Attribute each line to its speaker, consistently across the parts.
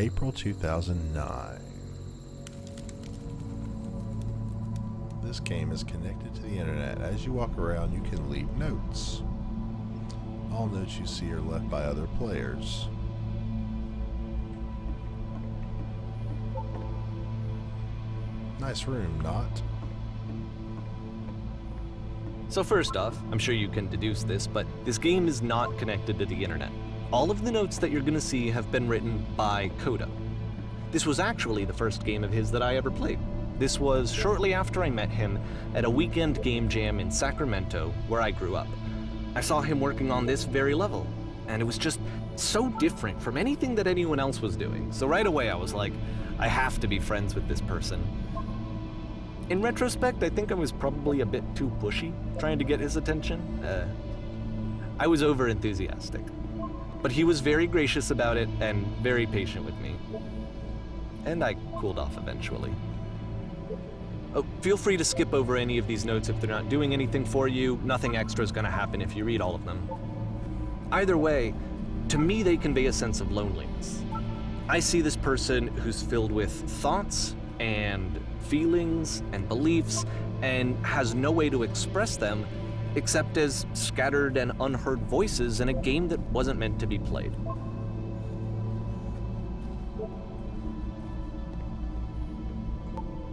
Speaker 1: April 2009. This game is connected to the internet. As you walk around, you can leave notes. All notes you see are left by other players. Nice room, not?
Speaker 2: So first off, I'm sure you can deduce this, but this game is not connected to the internet. All of the notes that you're gonna see have been written by Coda. This was actually the first game of his that I ever played. This was shortly after I met him at a weekend game jam in Sacramento, where I grew up. I saw him working on this very level, and it was just so different from anything that anyone else was doing. So right away I was like, I have to be friends with this person. In retrospect, I think I was probably a bit too pushy, trying to get his attention. I was over-enthusiastic. But he was very gracious about it and very patient with me. And I cooled off eventually. Oh, feel free to skip over any of these notes if they're not doing anything for you. Nothing extra is gonna happen if you read all of them. Either way, to me they convey a sense of loneliness. I see this person who's filled with thoughts and feelings and beliefs and has no way to express them except as scattered and unheard voices in a game that wasn't meant to be played.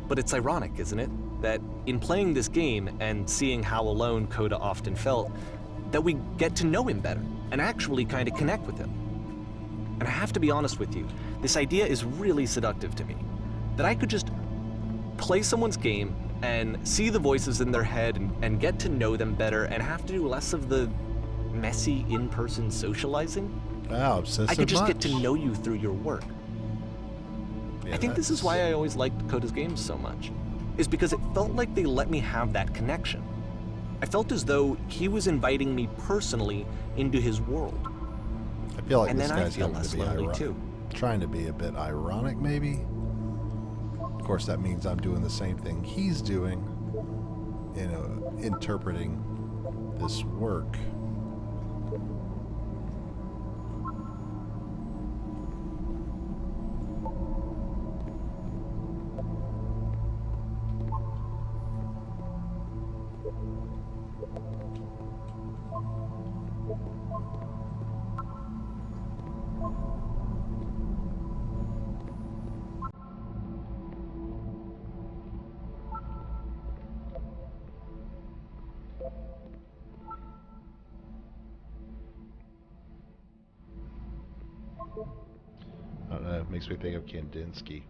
Speaker 2: But it's ironic, isn't it, that in playing this game and seeing how alone Coda often felt, that we get to know him better and actually kind of connect with him. And I have to be honest with you, this idea is really seductive to me, that I could just play someone's game and see the voices in their head and get to know them better and have to do less of the messy in-person socializing.
Speaker 1: Wow, obsessive
Speaker 2: I could just get
Speaker 1: much.
Speaker 2: to know you through your work.
Speaker 1: Yeah,
Speaker 2: I think this is why I always liked Coda's games so much, is because it felt like they let me have that connection. I felt as though he was inviting me personally into his world.
Speaker 1: I feel like
Speaker 2: And
Speaker 1: this
Speaker 2: then I
Speaker 1: guy's
Speaker 2: feel
Speaker 1: having
Speaker 2: less
Speaker 1: to be
Speaker 2: lonely too.
Speaker 1: trying to be a bit ironic, maybe. Of course, that means I'm doing the same thing he's doing, interpreting this work. I don't know, it makes me think of Kandinsky.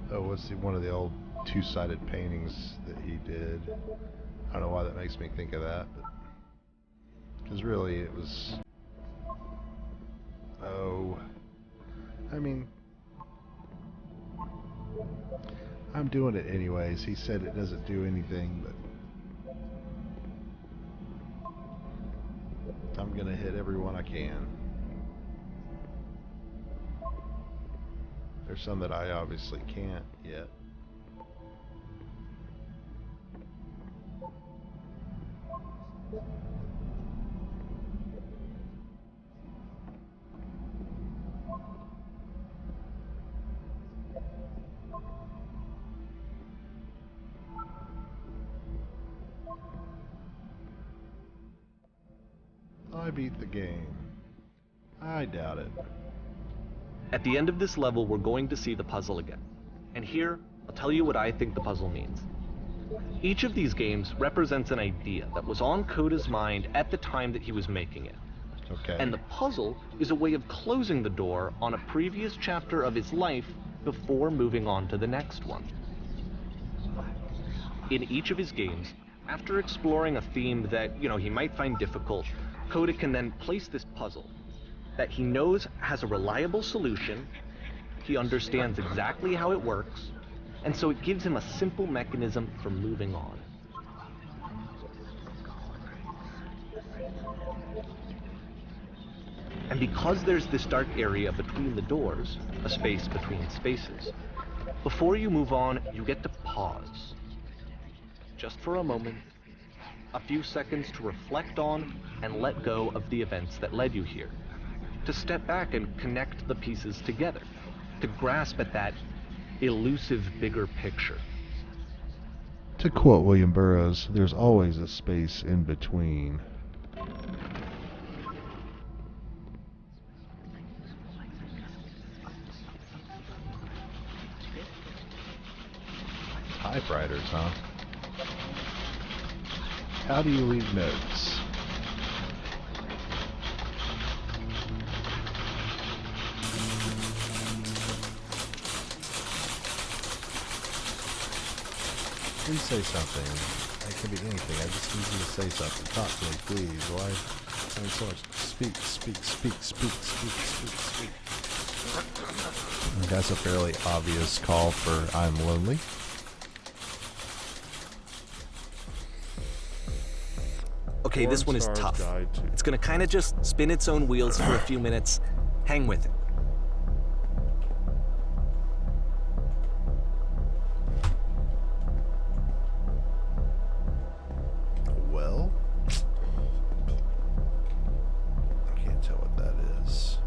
Speaker 1: Oh, what's one of the old two-sided paintings that he did? I don't know why that makes me think of that, but because really it was, I mean, I'm doing it anyways. He said it doesn't do anything, but I'm gonna hit everyone I can. There's some that I obviously can't yet. I beat the game. I doubt it.
Speaker 2: At the end of this level, we're going to see the puzzle again. And here, I'll tell you what I think the puzzle means. Each of these games represents an idea that was on Coda's mind at the time that he was making it.
Speaker 1: Okay.
Speaker 2: And the puzzle is a way of closing the door on a previous chapter of his life before moving on to the next one. In each of his games, after exploring a theme that, he might find difficult, Coda can then place this puzzle that he knows has a reliable solution, he understands exactly how it works, and so it gives him a simple mechanism for moving on. And because there's this dark area between the doors, a space between spaces, before you move on, you get to pause. Just for a moment, a few seconds to reflect on and let go of the events that led you here. To step back and connect the pieces together. To grasp at that elusive bigger picture.
Speaker 1: To quote William Burroughs, there's always a space in between. Typewriters, huh? How do you leave notes? Please say something. It can be anything. I just need you to say something. Talk to me, please. Why? I mean, so much. Speak. That's a fairly obvious call for I'm lonely.
Speaker 2: Okay, this one is tough. It's gonna kind of just spin its own wheels for a few minutes. Hang with it.
Speaker 1: Well, I can't tell what that is.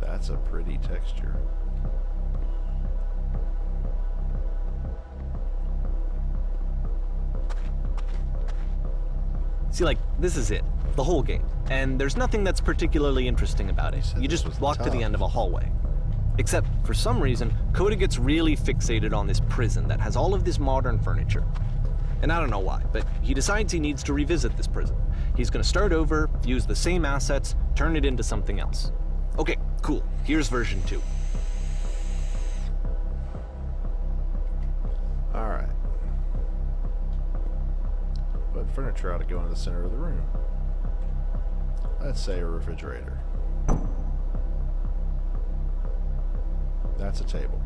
Speaker 1: That's a pretty texture.
Speaker 2: See, like, this is it. The whole game. And there's nothing that's particularly interesting about it. You just walk to the end of a hallway. Except, for some reason, Coda gets really fixated on this prison that has all of this modern furniture. And I don't know why, but he decides he needs to revisit this prison. He's gonna start over, use the same assets, turn it into something else. Okay, cool. Here's version 2.
Speaker 1: Alright. What furniture ought to go in the center of the room? Let's say a refrigerator. That's a table.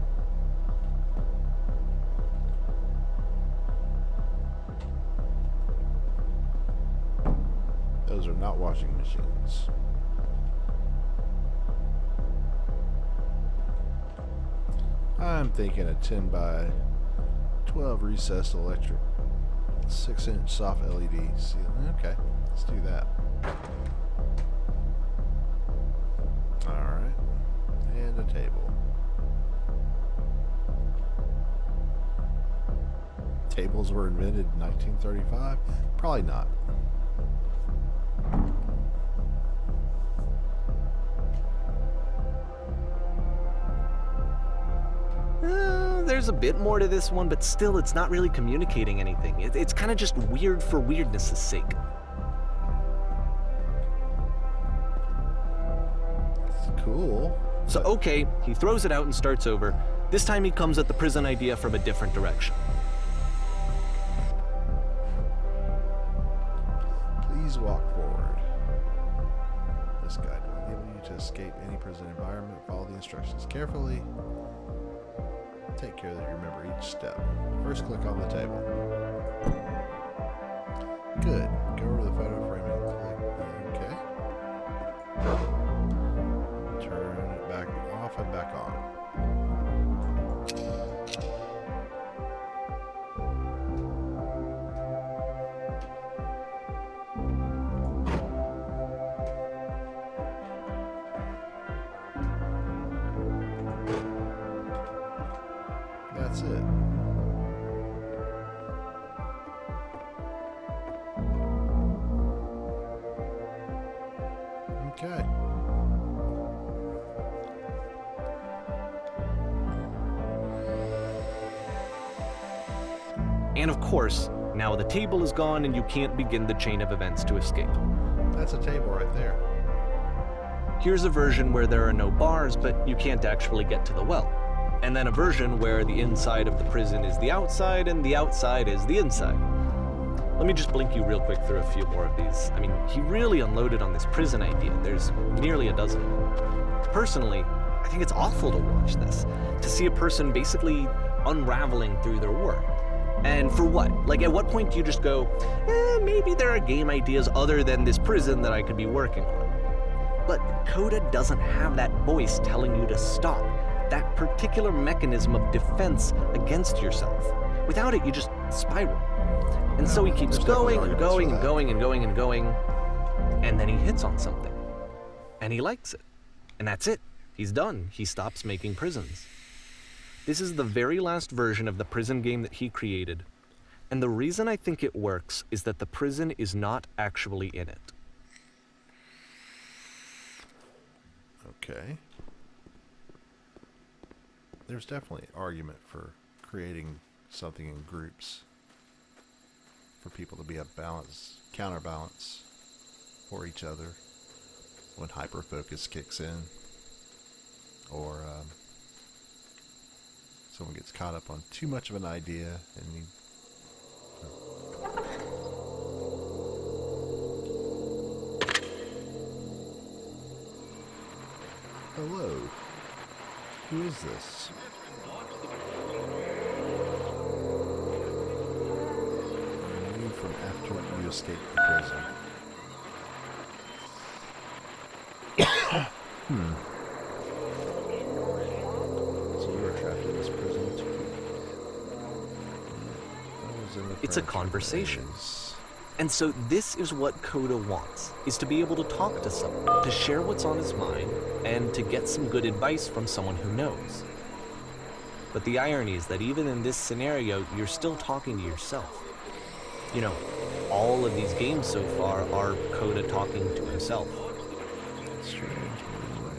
Speaker 1: Those are not washing machines. I'm thinking a 10 by 12 recessed electric 6-inch soft LED ceiling. Okay, let's do that. Alright. And a table. Tables were invented in 1935? Probably not.
Speaker 2: There's a bit more to this one, but still it's not really communicating anything. It's kind of just weird for weirdness' sake.
Speaker 1: It's cool.
Speaker 2: So okay, he throws it out and starts over. This time he comes at the prison idea from a different direction.
Speaker 1: Please walk forward. This guide will enable you to escape any prison environment. Follow the instructions carefully. Take care that you remember each step. First, click on the table. Good. Go over to the photo frame and click OK. Turn it back off and back on. That's it. Okay.
Speaker 2: And of course, now the table is gone and you can't begin the chain of events to escape.
Speaker 1: That's a table right there.
Speaker 2: Here's a version where there are no bars, but you can't actually get to the well. And then a version where the inside of the prison is the outside and the outside is the inside. Let me just blink you real quick through a few more of these. I mean, he really unloaded on this prison idea. There's nearly a dozen. Personally, I think it's awful to watch this, to see a person basically unraveling through their work. And for what? Like, at what point do you just go, maybe there are game ideas other than this prison that I could be working on? But Coda doesn't have that voice telling you to stop, that particular mechanism of defense against yourself. Without it, you just spiral. And so he keeps going and going and going and going and going, and then he hits on something. And he likes it. And that's it. He's done. He stops making prisons. This is the very last version of the prison game that he created. And the reason I think it works is that the prison is not actually in it.
Speaker 1: Okay. There's definitely an argument for creating something in groups for people to be a balance, counterbalance for each other when hyperfocus kicks in, or someone gets caught up on too much of an idea and you. Hello. Who is this? You from after you escaped the prison. So you were trapped in this prison too.
Speaker 2: It's a conversation. And so this is what Coda wants, is to be able to talk to someone, to share what's on his mind, and to get some good advice from someone who knows. But the irony is that even in this scenario, you're still talking to yourself. You know, all of these games so far are Coda talking to himself.
Speaker 1: That's strange, by the way.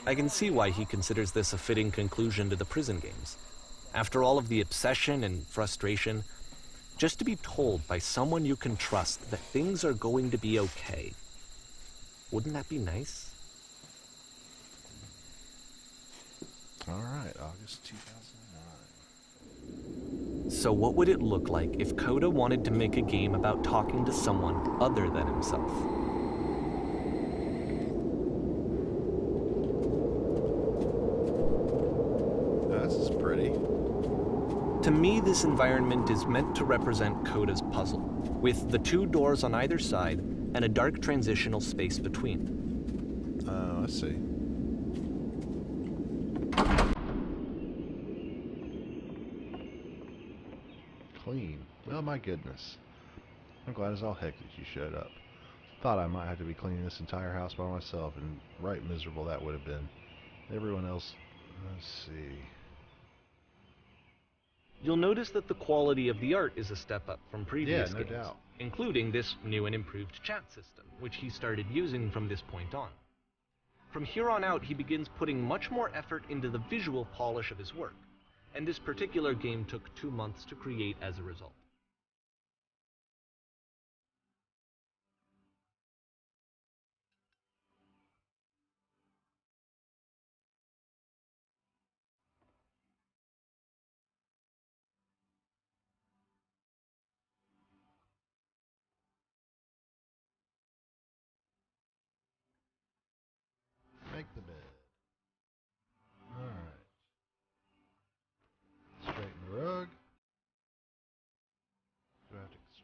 Speaker 2: I can see why he considers this a fitting conclusion to the prison games. After all of the obsession and frustration, just to be told by someone you can trust that things are going to be okay. Wouldn't that be nice?
Speaker 1: Alright, August 2009.
Speaker 2: So what would it look like if Coda wanted to make a game about talking to someone other than himself?
Speaker 1: This is pretty.
Speaker 2: To me, this environment is meant to represent Coda's puzzle, with the two doors on either side and a dark transitional space between.
Speaker 1: Oh, I see. Clean. Oh my goodness. I'm glad as all heck that you showed up. Thought I might have to be cleaning this entire house by myself, and right miserable that would have been. Everyone else, let's see.
Speaker 2: You'll notice that the quality of the art is a step up from previous games,
Speaker 1: doubt.
Speaker 2: including this new and improved chat system, which he started using from this point on. From here on out, he begins putting much more effort into the visual polish of his work, and this particular game took 2 months to create as a result.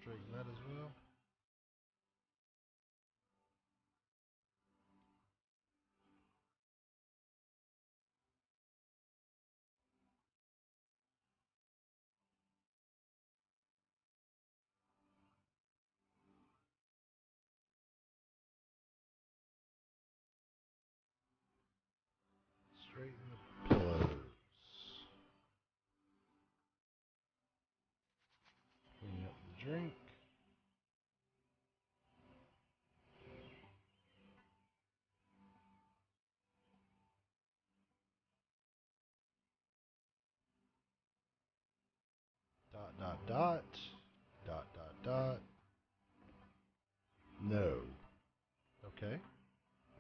Speaker 1: straighten that as well. Straighten the pillows. Clean up the drink. Dot, dot, dot. Dot, dot, dot. No. Okay.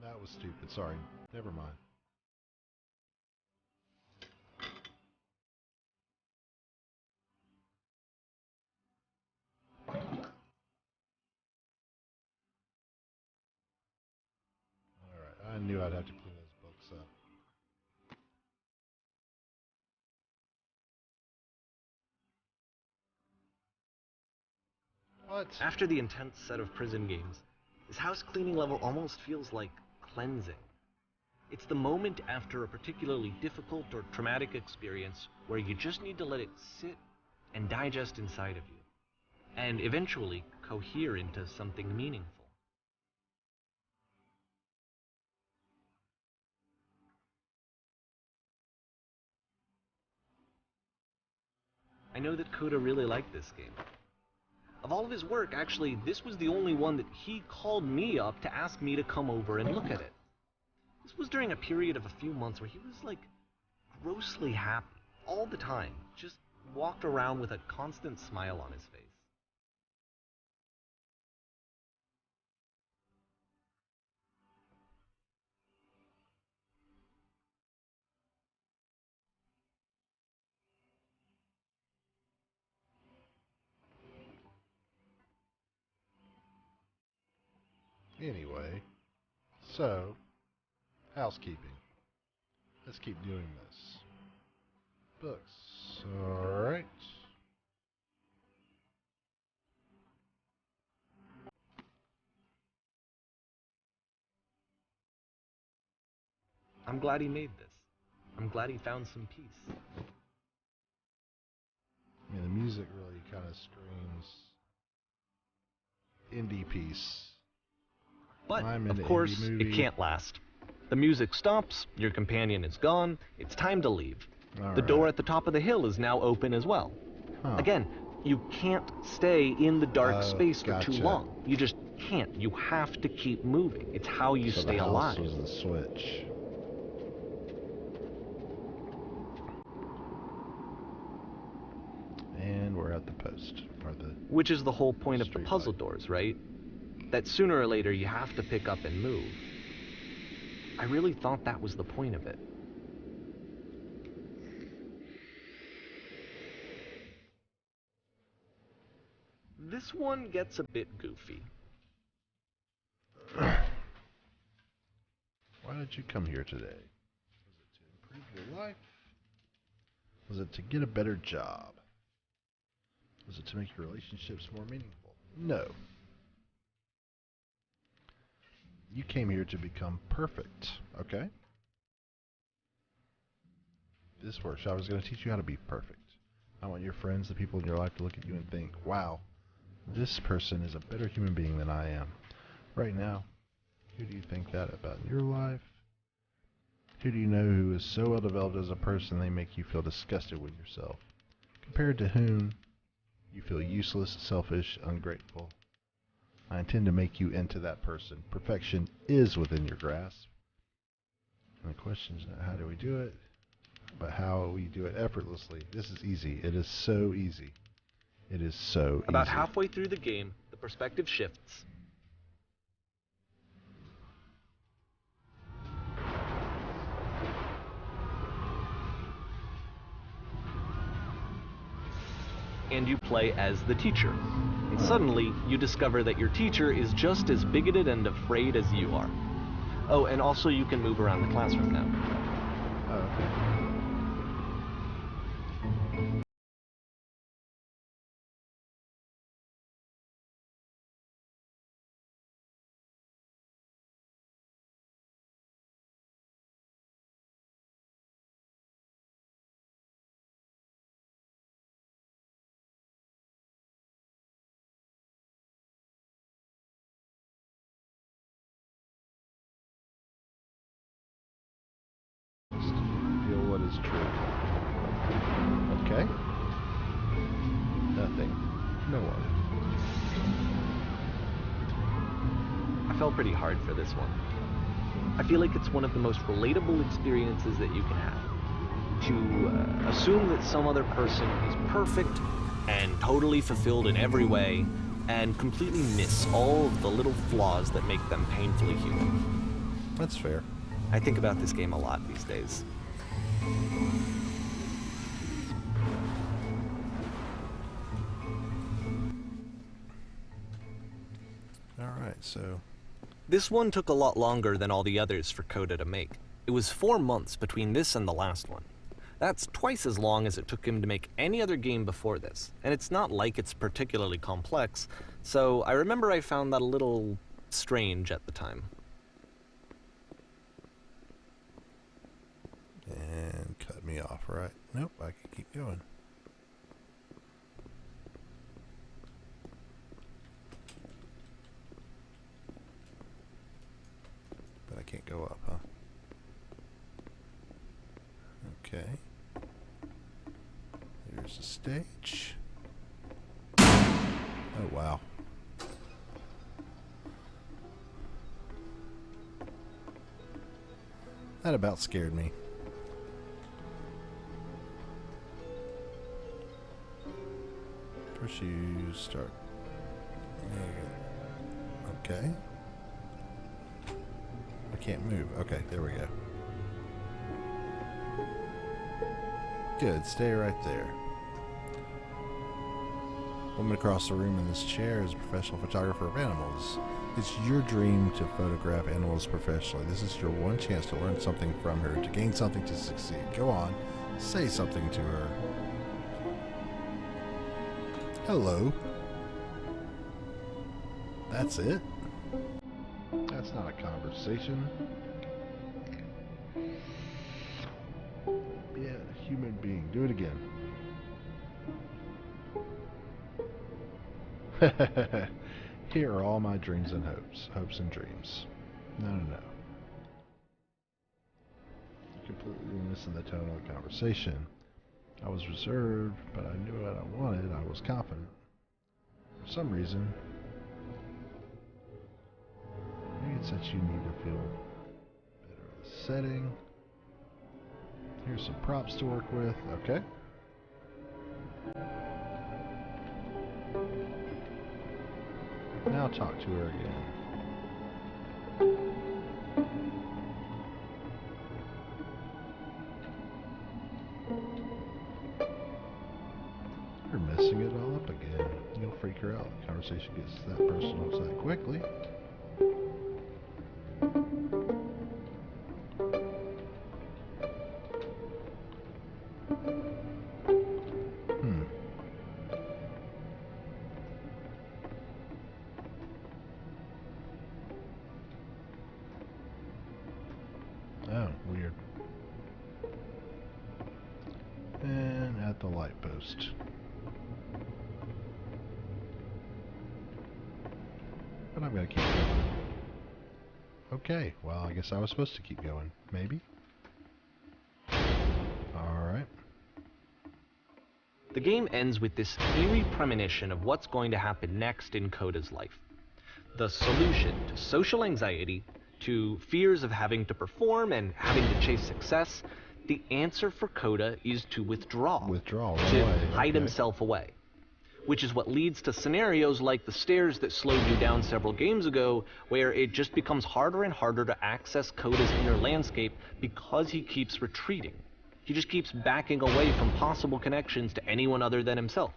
Speaker 1: That was stupid. Sorry. Never mind. Alright. I knew I'd have to clean those books up. What?
Speaker 2: After the intense set of prison games, this house cleaning level almost feels like cleansing. It's the moment after a particularly difficult or traumatic experience where you just need to let it sit and digest inside of you, and eventually cohere into something meaningful. I know that Coda really liked this game. Of all of his work, actually, this was the only one that he called me up to ask me to come over and look at it. This was during a period of a few months where he was like grossly happy all the time, just walked around with a constant smile on his face.
Speaker 1: Anyway, so, housekeeping. Let's keep doing this. Books. Alright.
Speaker 2: I'm glad he made this. I'm glad he found some peace.
Speaker 1: I mean, the music really kind of screams indie piece.
Speaker 2: But,
Speaker 1: I'm
Speaker 2: of
Speaker 1: into
Speaker 2: course,
Speaker 1: indie movie.
Speaker 2: it can't last. The music stops, your companion is gone, it's time to leave. The door at the top of the hill is now open as well.
Speaker 1: Huh.
Speaker 2: Again, you can't stay in the dark space for too
Speaker 1: gotcha.
Speaker 2: long. You just can't. You have to keep moving. It's how you
Speaker 1: So
Speaker 2: stay
Speaker 1: the house
Speaker 2: alive.
Speaker 1: was the switch. And we're at the post. Or the
Speaker 2: Which is the whole point of the
Speaker 1: street
Speaker 2: puzzle
Speaker 1: light.
Speaker 2: doors, right? That sooner or later you have to pick up and move. I really thought that was the point of it. This one gets a bit goofy.
Speaker 1: Why did you come here today? Was it to improve your life? Was it to get a better job? Was it to make your relationships more meaningful? No. You came here to become perfect, okay? This workshop is going to teach you how to be perfect. I want your friends, the people in your life, to look at you and think, wow, this person is a better human being than I am. Right now, who do you think that about in your life? Who do you know who is so well developed as a person they make you feel disgusted with yourself? Compared to whom you feel useless, selfish, ungrateful. I intend to make you into that person. Perfection is within your grasp. And the question is not how do we do it, but how we do it effortlessly. This is easy. It is so easy. It is so easy.
Speaker 2: About halfway through the game, the perspective shifts. And you play as the teacher. And suddenly, you discover that your teacher is just as bigoted and afraid as you are. Oh, and also you can move around the classroom now.
Speaker 1: Oh, okay. is true. Okay. Nothing. No one.
Speaker 2: I felt pretty hard for this one. I feel like it's one of the most relatable experiences that you can have. To assume that some other person is perfect and totally fulfilled in every way, and completely miss all of the little flaws that make them painfully human.
Speaker 1: That's fair.
Speaker 2: I think about this game a lot these days.
Speaker 1: Alright, so...
Speaker 2: This one took a lot longer than all the others for Coda to make. It was 4 months between this and the last one. That's twice as long as it took him to make any other game before this, and it's not like it's particularly complex, so I remember I found that a little strange at the time.
Speaker 1: And cut me off, right? Nope, I can keep going. But I can't go up, huh? Okay. Here's the stage. Oh, wow. That about scared me. First you start. Okay. I can't move. Okay, there we go. Good, stay right there. Woman across the room in this chair is a professional photographer of animals. It's your dream to photograph animals professionally. This is your one chance to learn something from her, to gain something, to succeed. Go on, say something to her. Hello. That's it? That's not a conversation. Yeah, human being. Do it again. Here are all my dreams and hopes. Hopes and dreams. No. You completely missing the tone of the conversation. I was reserved, but I knew what I wanted. I was confident. For some reason, maybe it's that you need to feel better in the setting. Here's some props to work with. Okay. Now talk to her again. You're messing it all up again. You'll freak her out. The conversation gets that personal that quickly. Oh, weird. And at the light post. But I'm gonna keep going. Okay, well, I guess I was supposed to keep going. Maybe? Alright.
Speaker 2: The game ends with this eerie premonition of what's going to happen next in Coda's life. The solution to social anxiety, to fears of having to perform and having to chase success, the answer for Coda is to withdraw. To hide himself away. Which is what leads to scenarios like the stairs that slowed you down several games ago, where it just becomes harder and harder to access Coda's inner landscape because he keeps retreating. He just keeps backing away from possible connections to anyone other than himself.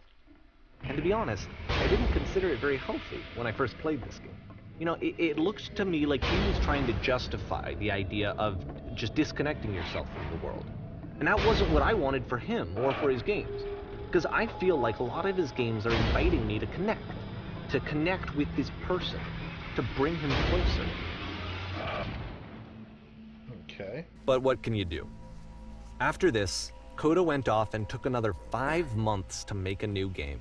Speaker 2: And to be honest, I didn't consider it very healthy when I first played this game. You know, it looked to me like he was trying to justify the idea of just disconnecting yourself from the world. And that wasn't what I wanted for him or for his games. Because I feel like a lot of his games are inviting me to connect with this person, to bring him closer.
Speaker 1: Okay.
Speaker 2: But what can you do? After this, Coda went off and took another 5 months to make a new game.